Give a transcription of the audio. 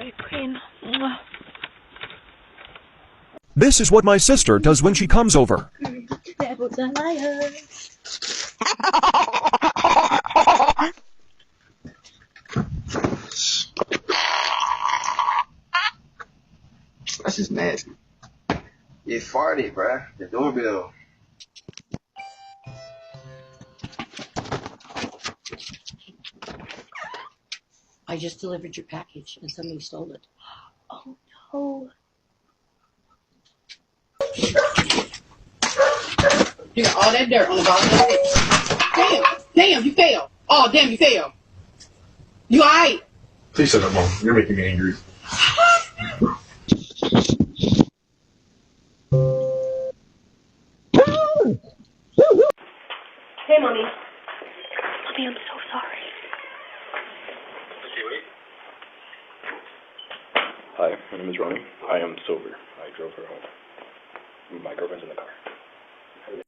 Sweet queen. Mwah. This is what my sister does when she comes over. Devil's a liar. That's just nasty. You farted, bruh. The doorbell. I just delivered your package and somebody stole it. Oh no. You got all that dirt on the bottom of it. Damn, you fell. Oh, damn, you fell. You alright? Please shut up, Mom. You're making me angry. Hey, Mommy. Mommy, I'm so sorry. Okay, wait. Hi, my name is Ronnie. I am sober. I drove her home. My girlfriend's in the car.